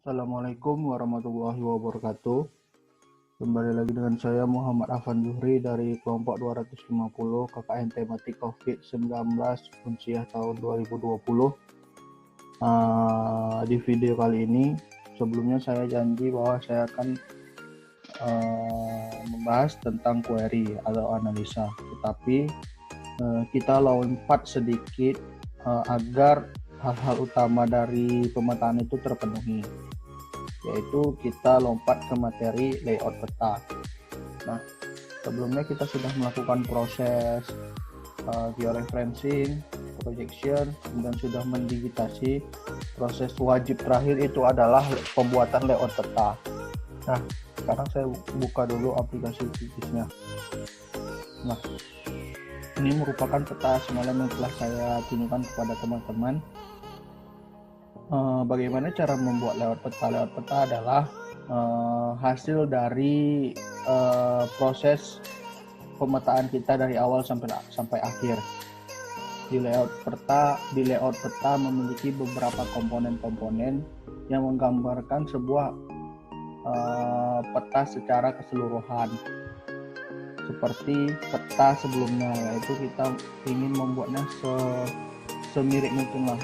Assalamualaikum warahmatullahi wabarakatuh. Kembali lagi dengan saya Muhammad Afan Zuhri dari kelompok 250 KKN tematik COVID-19 Unsiah tahun 2020. Di video kali ini, sebelumnya saya janji bahwa saya akan membahas tentang query atau analisa, tetapi kita lompat sedikit agar hal-hal utama dari pemetaan itu terpenuhi, yaitu kita lompat ke materi layout peta. Nah, sebelumnya kita sudah melakukan proses georeferencing, projection, dan sudah mendigitasi. Proses wajib terakhir itu adalah pembuatan layout peta. Nah, sekarang saya buka dulu aplikasi Qgis-nya. Nah, ini merupakan peta semalam yang telah saya tunjukkan kepada teman-teman. Bagaimana cara membuat layout peta? Layout peta adalah hasil dari proses pemetaan kita dari awal sampai akhir. Di layout peta memiliki beberapa komponen-komponen yang menggambarkan sebuah peta secara keseluruhan. Seperti peta sebelumnya, yaitu kita ingin membuatnya semirip mungkin lah,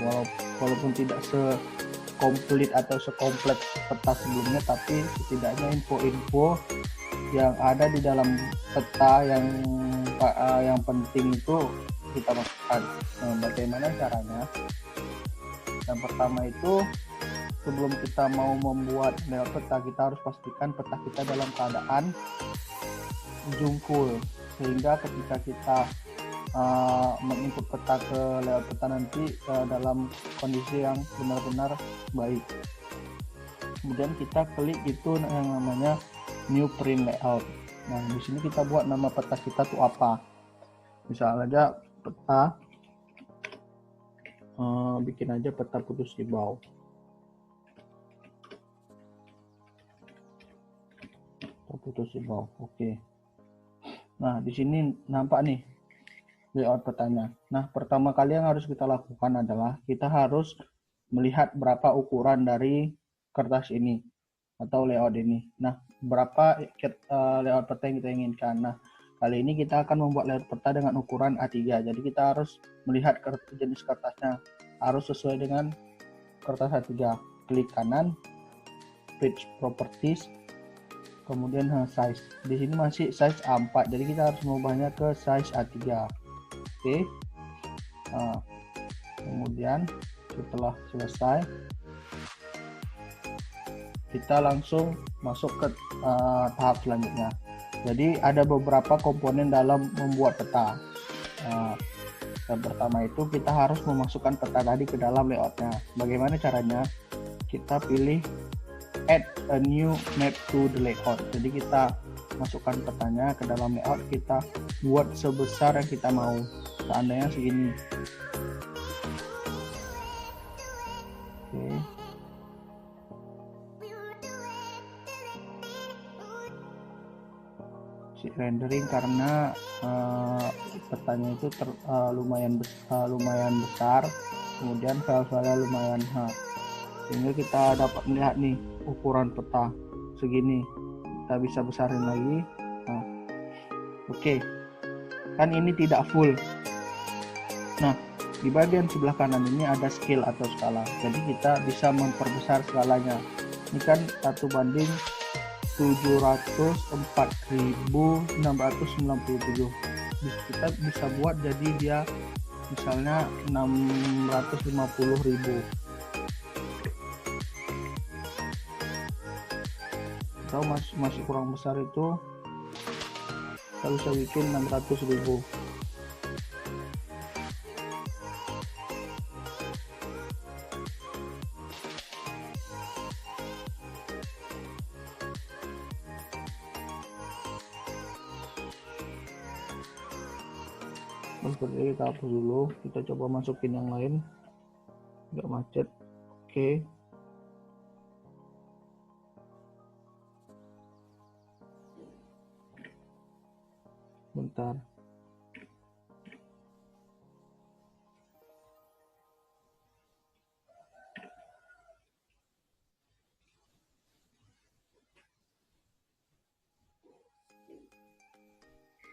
walaupun tidak sekomplit atau sekompleks peta sebelumnya, tapi setidaknya info-info yang ada di dalam peta yang penting itu kita masukkan. Bagaimana caranya? Yang pertama itu, sebelum kita mau membuat layout peta, kita harus pastikan peta kita dalam keadaan jungkul, sehingga ketika kita menginput peta ke layout peta nanti dalam kondisi yang benar-benar baik. Kemudian kita klik itu yang namanya new print layout. Nah, di sini kita buat nama peta kita tuh apa. Misalnya aja peta, bikin aja peta putus Ribau. Oke. Nah, di sini nampak nih layout petanya. Nah, pertama kali yang harus kita lakukan adalah kita harus melihat berapa ukuran dari kertas ini atau layout ini. Nah, berapa layout peta yang kita inginkan. Nah, kali ini kita akan membuat layout peta dengan ukuran A3. Jadi kita harus melihat jenis kertasnya, harus sesuai dengan kertas A3. Klik kanan, page properties, kemudian size. Di sini masih size A4, jadi kita harus mengubahnya ke size A3. Oke. Nah, kemudian setelah selesai, kita langsung masuk ke tahap selanjutnya. Jadi ada beberapa komponen dalam membuat peta. Yang pertama itu kita harus memasukkan peta tadi ke dalam layoutnya. Bagaimana caranya? Kita pilih add a new map to the layout. Jadi kita masukkan petanya ke dalam layout, kita buat sebesar yang kita mau. Seandainya segini. Oke. Rendering karena petanya itu lumayan besar, kemudian file-filenya lumayan sehingga kita dapat melihat nih ukuran peta segini. Kita bisa besarin lagi. Nah, oke. Kan ini tidak full. Nah, di bagian sebelah kanan ini ada scale atau skala, jadi kita bisa memperbesar skalanya. Ini kan 1:704.697. Kita bisa buat jadi dia misalnya 650.000, atau masih kurang besar itu kita bisa bikin 600.000. Seperti ini kita hapus dulu, kita coba masukin yang lain, nggak macet. Oke. Bentar.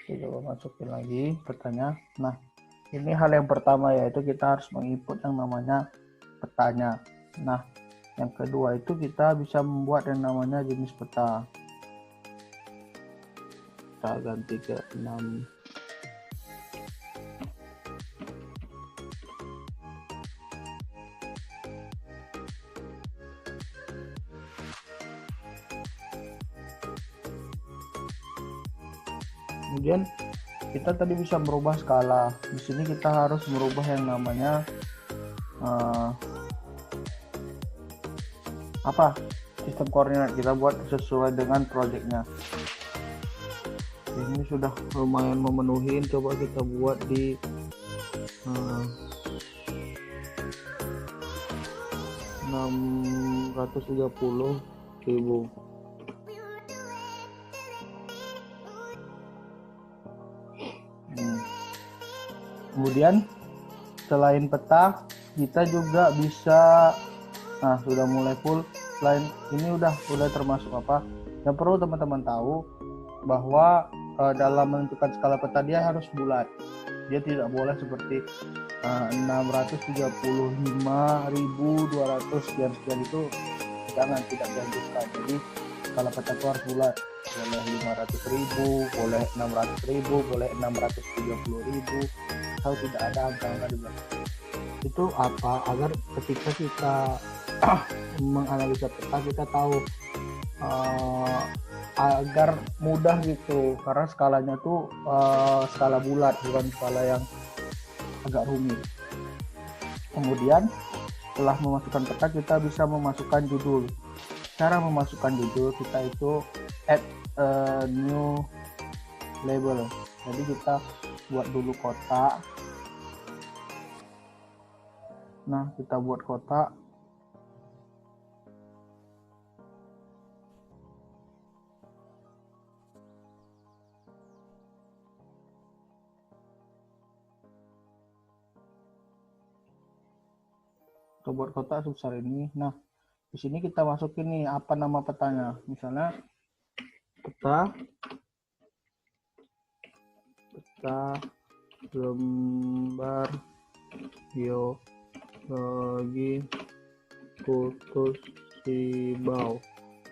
Kita coba masukin lagi petanya. Nah, ini hal yang pertama, yaitu kita harus menginput yang namanya petanya. Nah, yang kedua itu kita bisa membuat yang namanya jenis peta. Kita ganti ke 6. Kemudian kita tadi bisa merubah skala. Di sini kita harus merubah yang namanya sistem koordinat. Kita buat sesuai dengan projectnya. Ini sudah lumayan memenuhi. Coba kita buat di 630.000. Kemudian selain peta, kita juga bisa, nah sudah mulai full. Selain ini udah termasuk apa yang perlu teman-teman tahu, bahwa dalam menentukan skala peta dia harus bulat. Dia tidak boleh seperti 635.200 sekian itu, jangan, tidak dianjurkan. Jadi skala peta itu harus bulat, boleh 500.000, boleh 600.000, boleh 630.000, atau tidak ada angka-angka di belakang. Itu apa? Agar ketika kita menganalisa peta, kita tahu agar mudah gitu, karena skalanya tuh skala bulat, bukan skala yang agak rumit. Kemudian setelah memasukkan peta, kita bisa memasukkan judul. Cara memasukkan judul kita itu add a new label. Jadi kita buat dulu kotak. Nah, kita buat kotak. Kita buat kotak sebesar ini. Nah, di sini kita masukin nih apa nama petanya. Misalnya peta lembar biologi Putus Sibau.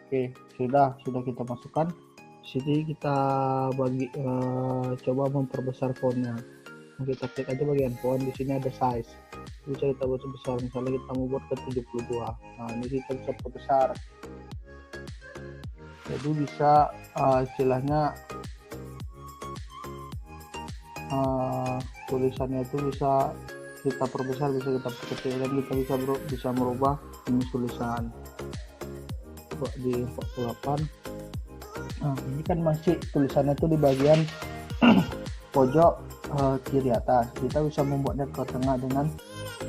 Oke, sudah kita masukkan. Di sini kita coba memperbesar fontnya. Kita klik aja bagian font. Di sini ada size. Bisa kita buat sebesar, misalnya kita mau buat ke 72. Nah, ini kita bisa perbesar. Jadi bisa istilahnya tulisannya itu bisa kita perbesar, bisa kita perkecil, dan kita bisa merubah jenis tulisan. Coba di 48. Nah, ini kan masih tulisannya itu di bagian pojok kiri atas. Kita bisa membuatnya ke tengah dengan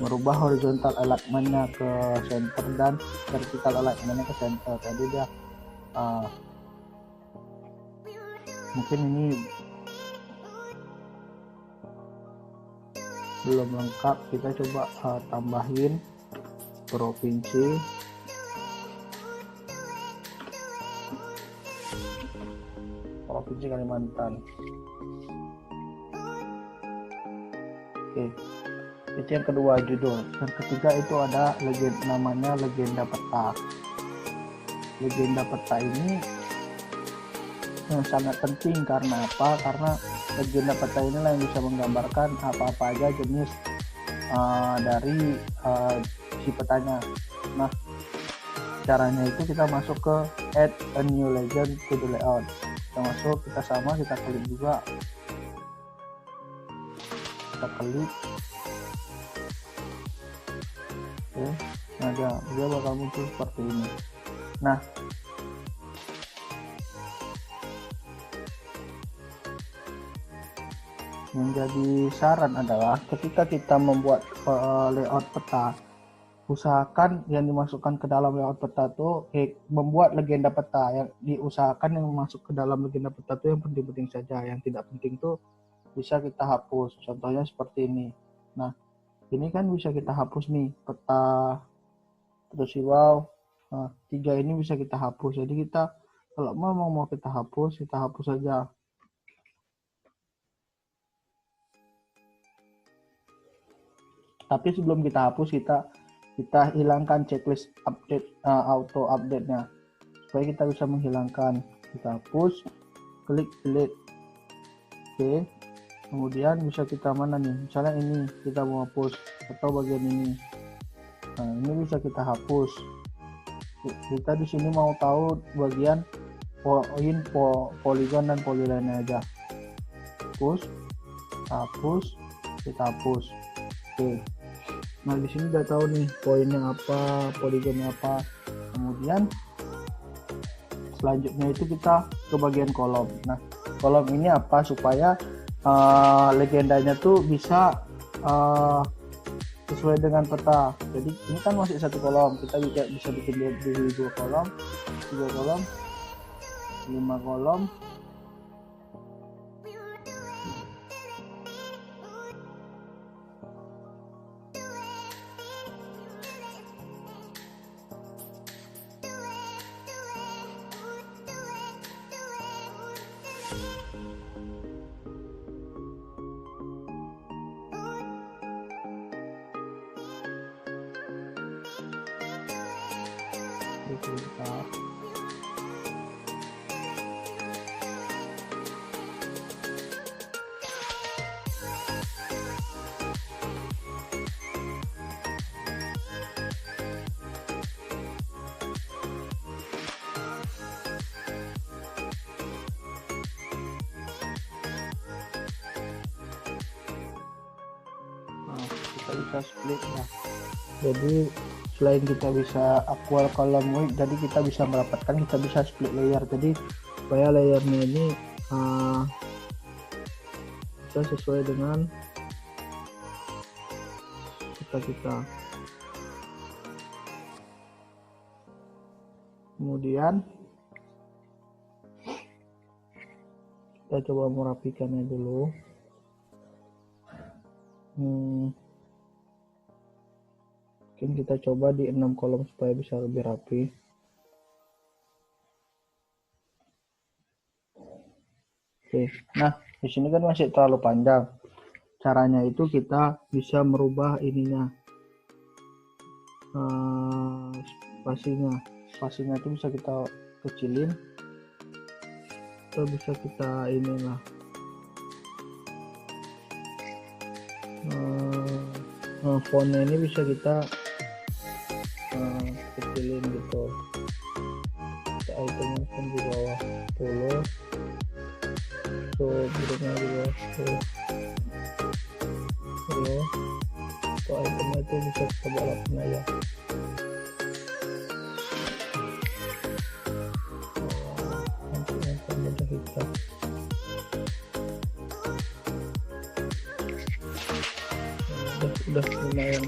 merubah horizontal alignment-nya ke center dan vertical alignment-nya ke center. Jadi dia mungkin ini belum lengkap, kita coba tambahin provinsi. Provinsi Kalimantan. Oke, itu yang kedua, judul. Yang ketiga itu ada namanya legenda peta. Legenda peta ini sangat penting. Karena apa? Karena legenda peta inilah yang bisa menggambarkan apa-apa aja jenis dari si petanya. Nah, caranya itu kita masuk ke add a new legend to the layout. Kita masuk, kita klik juga, kita klik. Oke, nah dia bakal muncul seperti ini. Nah, menjadi saran adalah ketika kita membuat layout peta, usahakan yang dimasukkan ke dalam layout peta itu membuat legenda peta. Yang diusahakan yang masuk ke dalam legenda peta itu yang penting-penting saja, yang tidak penting itu bisa kita hapus. Contohnya seperti ini. Nah, ini kan bisa kita hapus nih, peta Putus Sibau. Nah, 3 ini bisa kita hapus. Jadi kita kalau mau kita hapus saja. Tapi sebelum kita hapus, kita hilangkan checklist update auto update-nya supaya kita bisa menghilangkan. Kita hapus, klik delete. Oke, kemudian bisa kita mana nih, misalnya ini kita mau hapus atau bagian ini. Nah, ini bisa kita hapus. Kita di sini mau tahu bagian poligon dan polyline aja. Hapus, kita hapus. Oke. Nah, di sini udah tahu nih poinnya apa, poligonnya apa. Kemudian selanjutnya itu kita ke bagian kolom. Nah, kolom ini apa, supaya legendanya tuh bisa sesuai dengan peta. Jadi ini kan masih satu kolom, kita bisa bikin dua kolom, 3 kolom, 5 kolom. Sebentar. Nah, kita bisa split ya. Jadi selain kita bisa equal column width, jadi kita bisa mendapatkan, kita bisa split layer. Jadi supaya layernya ini bisa sesuai dengan kita. Kemudian kita coba merapikannya dulu. Mungkin kita coba di 6 kolom supaya bisa lebih rapi. Oke, nah di sini kan masih terlalu panjang. Caranya itu kita bisa merubah ininya, spasinya itu bisa kita kecilin, atau bisa kita inilah fontnya ini bisa kita kecilin gitu. Kita itemnya kan di bawah 10, so berikutnya di bawah 10. So itemnya itu bisa kita balapan aja. Nanti akan mudah kita. Udah lumayan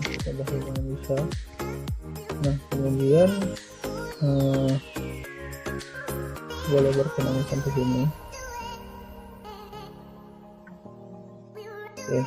bisa. Nah, kemudian boleh berkenan sampai sini. Oke.